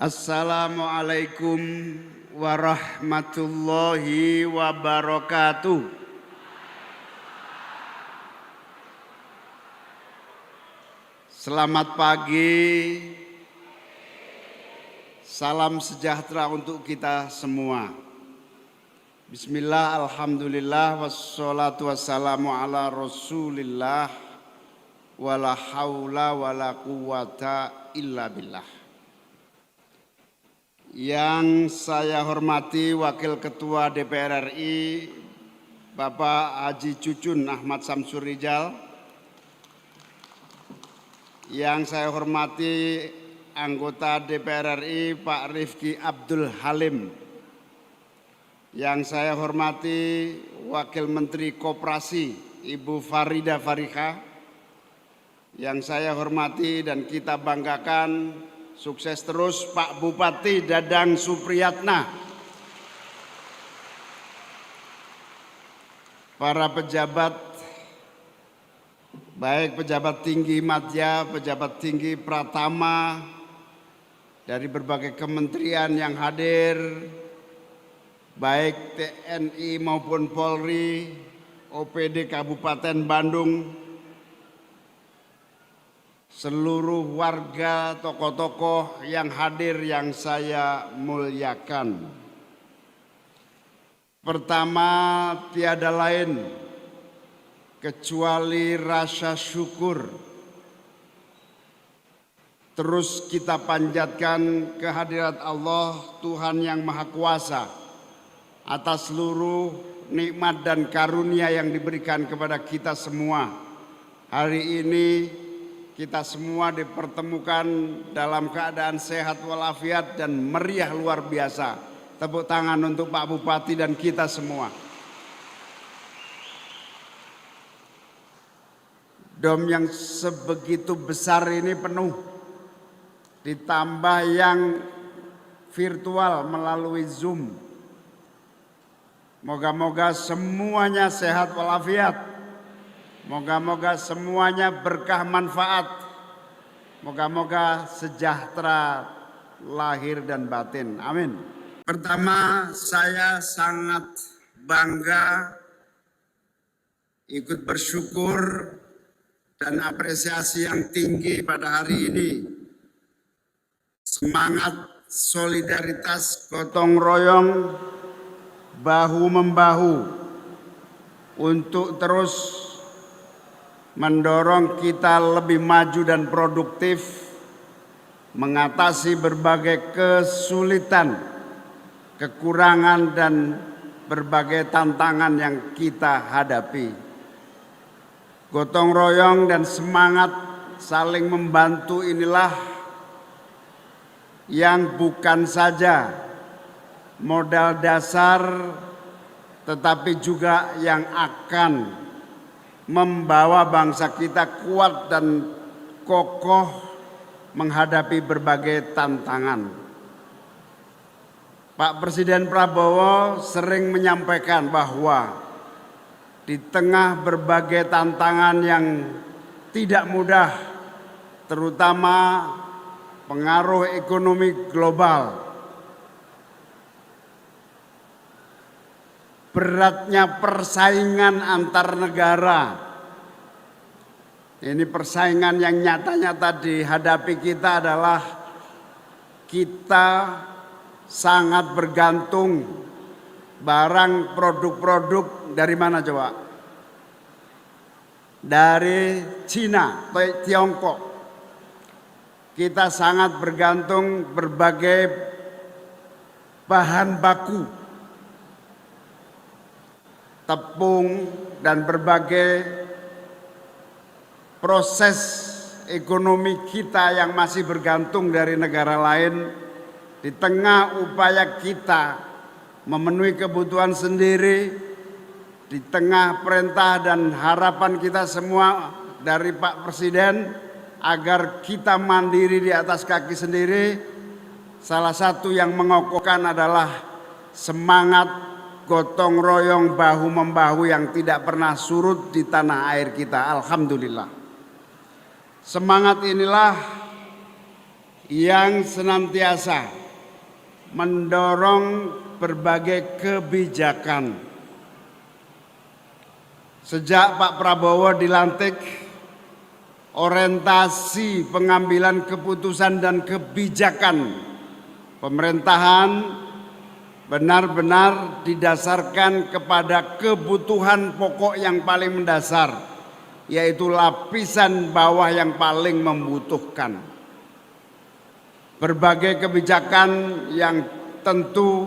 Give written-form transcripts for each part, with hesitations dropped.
Assalamualaikum warahmatullahi wabarakatuh. Selamat pagi, salam sejahtera untuk kita semua. Bismillah, alhamdulillah, wassalatu wassalamu ala rasulillah, wala hawla wala quwata illa billah. Yang saya hormati Wakil Ketua DPR RI Bapak Haji Cucun Ahmad Samsur Rijal, yang saya hormati anggota DPR RI Pak Rifki Abdul Halim, yang saya hormati Wakil Menteri Koperasi Ibu Farida Farika, yang saya hormati dan kita banggakan, sukses terus Pak Bupati Dadang Supriyatna, para pejabat, baik pejabat tinggi madya, pejabat tinggi pratama dari berbagai kementerian yang hadir, baik TNI maupun Polri, OPD Kabupaten Bandung, seluruh warga, tokoh-tokoh yang hadir yang saya muliakan. Pertama, tiada lain kecuali rasa syukur. Terus kita panjatkan kehadirat Allah, Tuhan yang Maha Kuasa, atas seluruh nikmat dan karunia yang diberikan kepada kita semua. Hari ini kita semua dipertemukan dalam keadaan sehat walafiat dan meriah luar biasa. Tepuk tangan untuk Pak Bupati dan kita semua. Dom yang sebegitu besar ini penuh, ditambah yang virtual melalui Zoom. Moga-moga semuanya sehat walafiat. Moga-moga semuanya berkah manfaat. Moga-moga sejahtera lahir dan batin. Amin. Pertama, saya sangat bangga, ikut bersyukur dan apresiasi yang tinggi pada hari ini. Semangat solidaritas gotong royong, bahu-membahu untuk terus mendorong kita lebih maju dan produktif, mengatasi berbagai kesulitan, kekurangan, dan berbagai tantangan yang kita hadapi. Gotong royong dan semangat saling membantu inilah yang bukan saja modal dasar, tetapi juga yang akan membawa bangsa kita kuat dan kokoh menghadapi berbagai tantangan. Pak Presiden Prabowo sering menyampaikan bahwa di tengah berbagai tantangan yang tidak mudah, terutama pengaruh ekonomi global, beratnya persaingan antar negara. Ini persaingan yang nyata-nyata dihadapi kita adalah kita sangat bergantung barang produk-produk dari mana coba? Dari Cina, Tiongkok. Kita sangat bergantung berbagai bahan baku, tepung, dan berbagai proses ekonomi kita yang masih bergantung dari negara lain. Di tengah upaya kita memenuhi kebutuhan sendiri, di tengah perintah dan harapan kita semua dari Pak Presiden agar kita mandiri di atas kaki sendiri, salah satu yang mengokohkan adalah semangat gotong royong bahu-membahu yang tidak pernah surut di tanah air kita. Alhamdulillah. Semangat inilah yang senantiasa mendorong berbagai kebijakan. Sejak Pak Prabowo dilantik, orientasi pengambilan keputusan dan kebijakan pemerintahan benar-benar didasarkan kepada kebutuhan pokok yang paling mendasar, yaitu lapisan bawah yang paling membutuhkan. Berbagai kebijakan yang tentu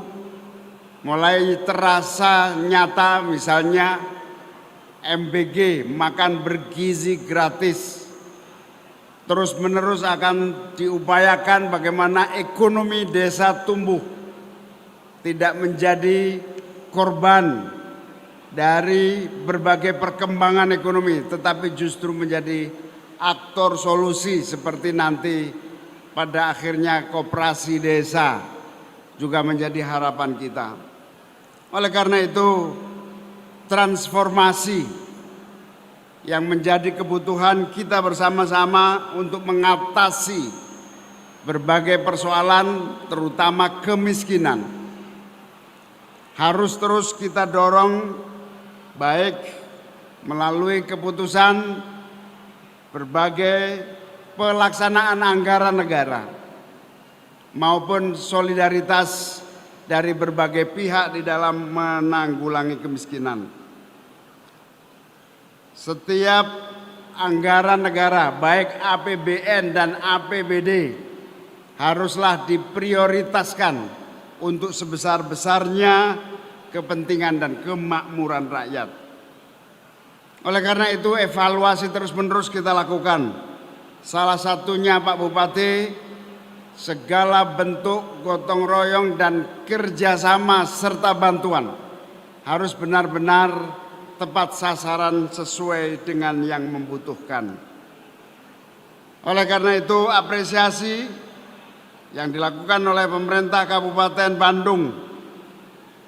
mulai terasa nyata, misalnya MBG, makan bergizi gratis. Terus-menerus akan diupayakan bagaimana ekonomi desa tumbuh, tidak menjadi korban dari berbagai perkembangan ekonomi, tetapi justru menjadi aktor solusi seperti nanti pada akhirnya koperasi desa juga menjadi harapan kita. Oleh karena itu, transformasi yang menjadi kebutuhan kita bersama-sama untuk mengatasi berbagai persoalan, terutama kemiskinan, harus terus kita dorong, baik melalui keputusan berbagai pelaksanaan anggaran negara maupun solidaritas dari berbagai pihak di dalam menanggulangi kemiskinan. Setiap anggaran negara, baik APBN dan APBD, haruslah diprioritaskan untuk sebesar-besarnya kepentingan dan kemakmuran rakyat. Oleh karena itu, evaluasi terus-menerus kita lakukan. Salah satunya, Pak Bupati, segala bentuk gotong royong dan kerjasama serta bantuan harus benar-benar tepat sasaran sesuai dengan yang membutuhkan. Oleh karena itu, apresiasi yang dilakukan oleh pemerintah Kabupaten Bandung,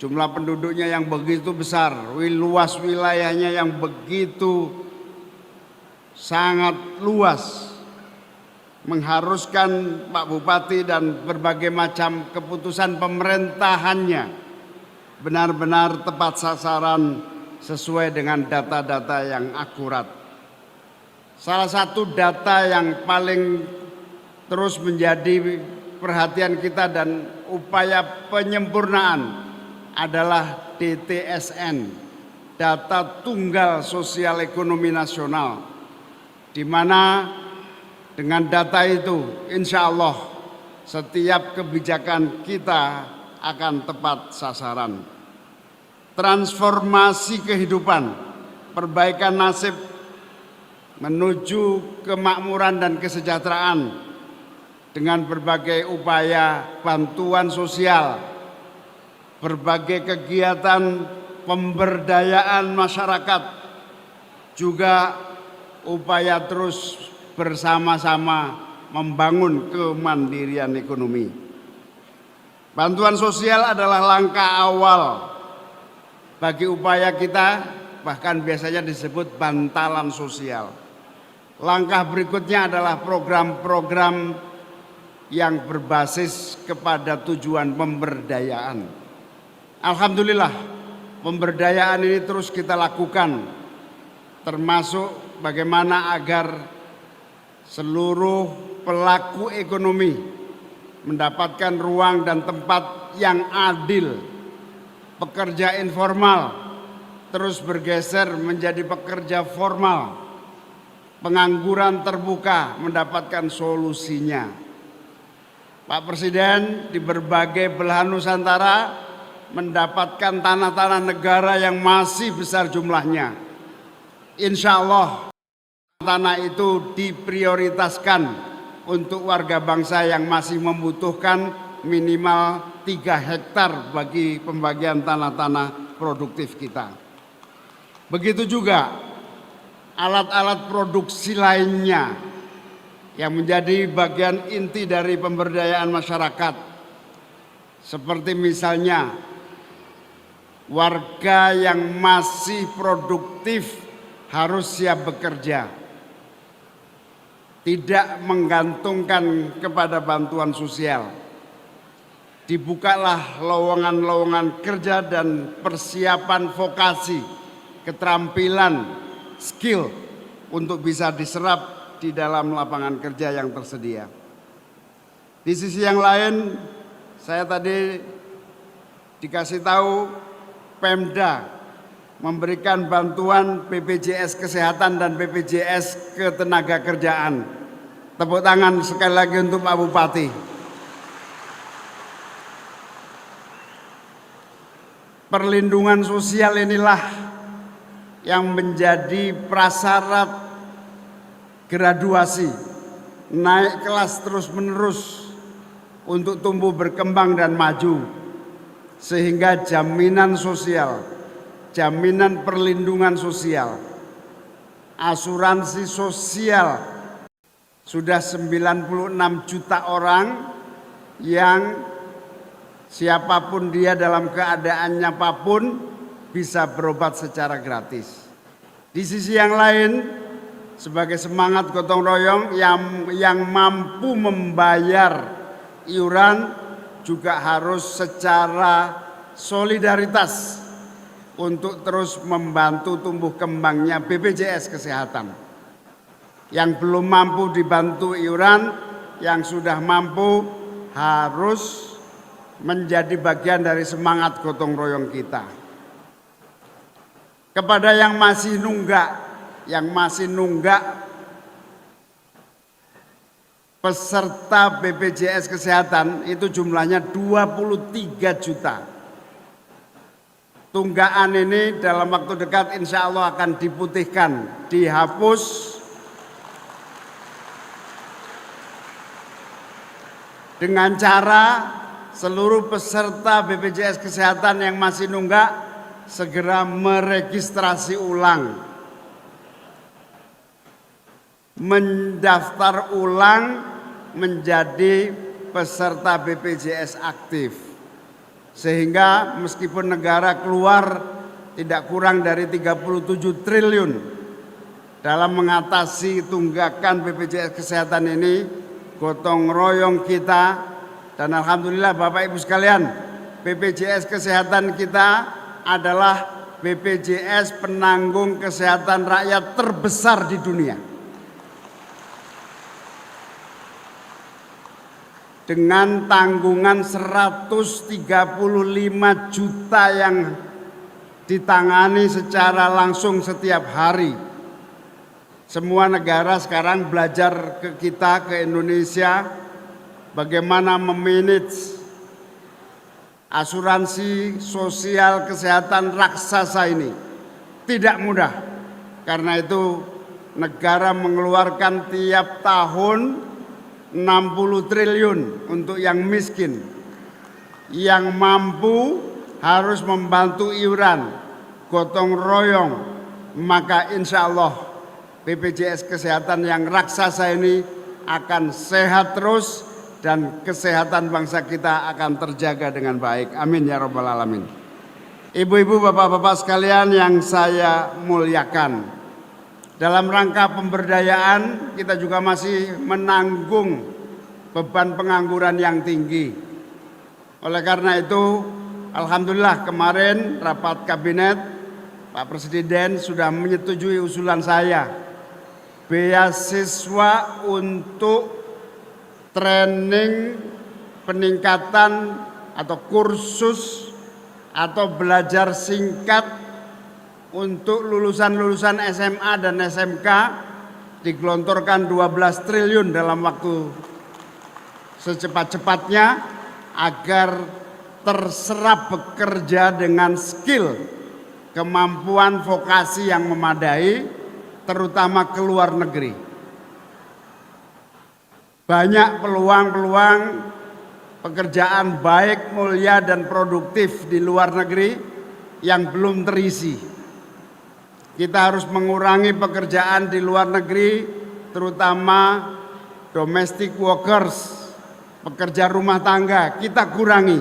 jumlah penduduknya yang begitu besar, luas wilayahnya yang begitu sangat luas, mengharuskan Pak Bupati dan berbagai macam keputusan pemerintahannya benar-benar tepat sasaran sesuai dengan data-data yang akurat. Salah satu data yang paling terus menjadi perhatian kita dan upaya penyempurnaan adalah DTSN, Data Tunggal Sosial Ekonomi Nasional, di mana dengan data itu, insya Allah setiap kebijakan kita akan tepat sasaran. Transformasi kehidupan, perbaikan nasib menuju kemakmuran dan kesejahteraan dengan berbagai upaya bantuan sosial, berbagai kegiatan pemberdayaan masyarakat, juga upaya terus bersama-sama membangun kemandirian ekonomi. Bantuan sosial adalah langkah awal bagi upaya kita, bahkan biasanya disebut bantalan sosial. Langkah berikutnya adalah program-program yang berbasis kepada tujuan pemberdayaan. Alhamdulillah, pemberdayaan ini terus kita lakukan, termasuk bagaimana agar seluruh pelaku ekonomi mendapatkan ruang dan tempat yang adil. Pekerja informal terus bergeser menjadi pekerja formal. Pengangguran terbuka mendapatkan solusinya. Pak Presiden di berbagai belahan Nusantara mendapatkan tanah-tanah negara yang masih besar jumlahnya. Insya Allah tanah itu diprioritaskan untuk warga bangsa yang masih membutuhkan minimal 3 hektar bagi pembagian tanah-tanah produktif kita. Begitu juga alat-alat produksi lainnya yang menjadi bagian inti dari pemberdayaan masyarakat. Seperti misalnya warga yang masih produktif harus siap bekerja. tidak menggantungkan kepada bantuan sosial. Dibukalah lowongan-lowongan kerja dan persiapan vokasi, keterampilan, skill untuk bisa diserap di dalam lapangan kerja yang tersedia. Di sisi yang lain, saya tadi dikasih tahu Pemda memberikan bantuan BPJS Kesehatan dan BPJS Ketenagakerjaan. Tepuk tangan sekali lagi untuk Pak Bupati. Perlindungan sosial inilah yang menjadi prasyarat graduasi, naik kelas terus-menerus untuk tumbuh berkembang dan maju, sehingga jaminan sosial, jaminan perlindungan sosial, asuransi sosial sudah 96 juta orang yang siapapun dia dalam keadaannya apapun bisa berobat secara gratis. Di sisi yang lain, sebagai semangat gotong royong yang mampu membayar iuran juga harus secara solidaritas untuk terus membantu tumbuh kembangnya BPJS Kesehatan. Yang belum mampu dibantu iuran, yang sudah mampu harus menjadi bagian dari semangat gotong royong kita. Kepada yang masih nunggak peserta BPJS Kesehatan itu jumlahnya 23 juta. Tunggakan ini dalam waktu dekat insya Allah akan diputihkan, dihapus dengan cara seluruh peserta BPJS Kesehatan yang masih nunggak segera meregistrasi ulang, mendaftar ulang menjadi peserta BPJS aktif, sehingga meskipun negara keluar tidak kurang dari 37 triliun dalam mengatasi tunggakan BPJS Kesehatan ini, gotong royong kita. Dan alhamdulillah Bapak Ibu sekalian, BPJS Kesehatan kita adalah BPJS penanggung kesehatan rakyat terbesar di dunia. Dengan tanggungan 135 juta yang ditangani secara langsung setiap hari. Semua negara sekarang belajar ke kita, ke Indonesia, bagaimana memanage asuransi sosial kesehatan raksasa ini. Tidak mudah, karena itu negara mengeluarkan tiap tahun 60 triliun untuk yang miskin. Yang mampu harus membantu iuran, gotong royong, maka insya Allah BPJS Kesehatan yang raksasa ini akan sehat terus, dan kesehatan bangsa kita akan terjaga dengan baik. Amin ya rabbal alamin. Ibu-ibu, bapak-bapak sekalian yang saya muliakan, dalam rangka pemberdayaan kita juga masih menanggung beban pengangguran yang tinggi. Oleh karena itu, alhamdulillah kemarin rapat kabinet Pak Presiden sudah menyetujui usulan saya, beasiswa untuk training peningkatan atau kursus atau belajar singkat untuk lulusan-lulusan SMA dan SMK digelontorkan 12 triliun dalam waktu secepat-cepatnya agar terserap bekerja dengan skill, kemampuan vokasi yang memadai, terutama ke luar negeri. Banyak peluang-peluang pekerjaan baik, mulia, dan produktif di luar negeri yang belum terisi. Kita harus mengurangi pekerjaan di luar negeri, terutama domestic workers, pekerja rumah tangga. Kita kurangi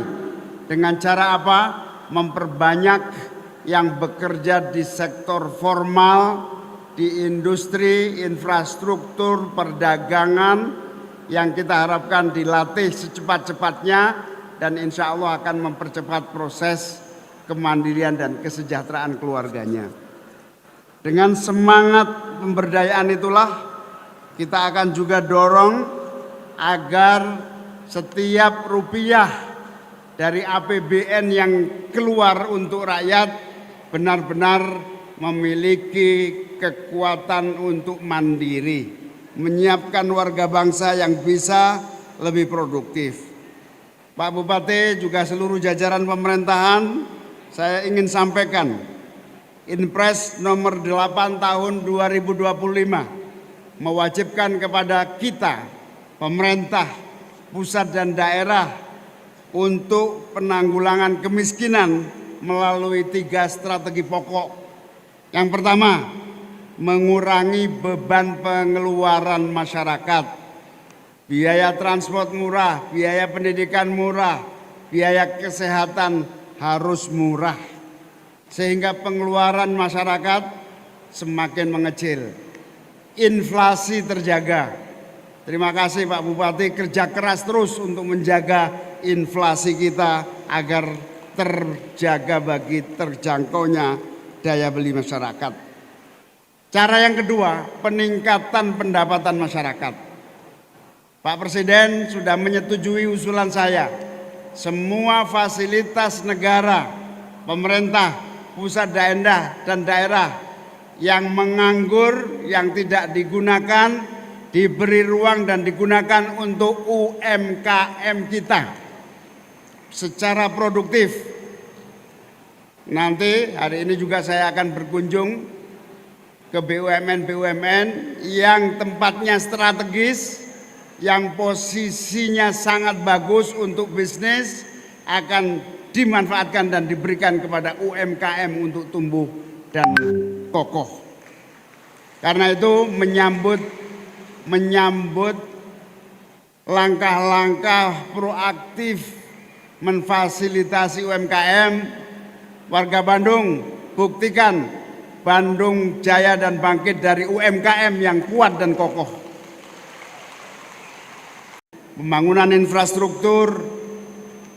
dengan cara apa? Memperbanyak yang bekerja di sektor formal, di industri, infrastruktur, perdagangan yang kita harapkan dilatih secepat-cepatnya dan insya Allah akan mempercepat proses kemandirian dan kesejahteraan keluarganya. Dengan semangat pemberdayaan itulah kita akan juga dorong agar setiap rupiah dari APBN yang keluar untuk rakyat benar-benar memiliki kekuatan untuk mandiri, menyiapkan warga bangsa yang bisa lebih produktif. Pak Bupati juga seluruh jajaran pemerintahan, saya ingin sampaikan Inpres nomor 8 tahun 2025 mewajibkan kepada kita, pemerintah, pusat dan daerah untuk penanggulangan kemiskinan melalui 3 strategi pokok. Yang pertama, mengurangi beban pengeluaran masyarakat. Biaya transport murah, biaya pendidikan murah, biaya kesehatan harus murah. Sehingga pengeluaran masyarakat semakin mengecil. Inflasi terjaga. Terima kasih Pak Bupati, kerja keras terus untuk menjaga inflasi kita agar terjaga bagi terjangkaunya daya beli masyarakat. Cara yang kedua, peningkatan pendapatan masyarakat. Pak Presiden sudah menyetujui usulan saya. Semua fasilitas negara, pemerintah, pusat dan daerah yang menganggur, yang tidak digunakan, diberi ruang dan digunakan untuk UMKM kita secara produktif. Nanti hari ini juga saya akan berkunjung ke BUMN yang tempatnya strategis, yang posisinya sangat bagus untuk bisnis, akan dimanfaatkan dan diberikan kepada UMKM untuk tumbuh dan kokoh. Karena itu menyambut langkah-langkah proaktif memfasilitasi UMKM, warga Bandung buktikan Bandung jaya dan bangkit dari UMKM yang kuat dan kokoh. Pembangunan infrastruktur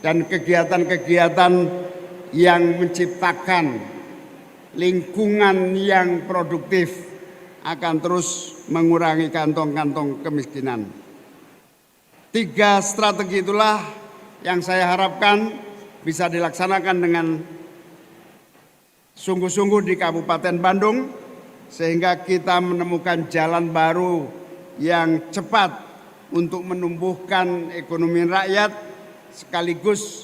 dan kegiatan-kegiatan yang menciptakan lingkungan yang produktif akan terus mengurangi kantong-kantong kemiskinan. 3 strategi itulah yang saya harapkan bisa dilaksanakan dengan sungguh-sungguh di Kabupaten Bandung, sehingga kita menemukan jalan baru yang cepat untuk menumbuhkan ekonomi rakyat, sekaligus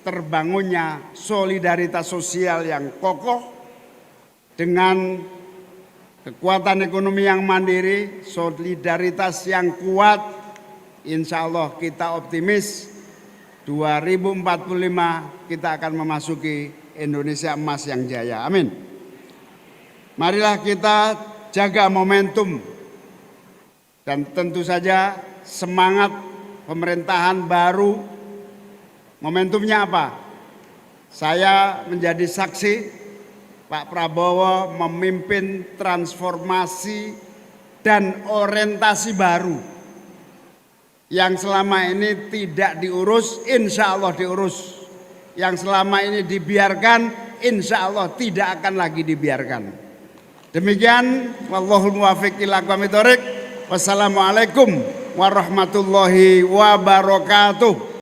terbangunnya solidaritas sosial yang kokoh dengan kekuatan ekonomi yang mandiri, solidaritas yang kuat. Insya Allah kita optimis 2045 kita akan memasuki Indonesia emas yang jaya. Amin. Marilah kita jaga momentum dan tentu saja semangat pemerintahan baru. Momentumnya apa? Saya menjadi saksi Pak Prabowo memimpin transformasi dan orientasi baru yang selama ini tidak diurus, insya Allah diurus. Yang selama ini dibiarkan, insya Allah tidak akan lagi dibiarkan. Demikian, wallahul muwaffiq ila aqwamit thoriq. Wassalamualaikum warahmatullahi wabarakatuh.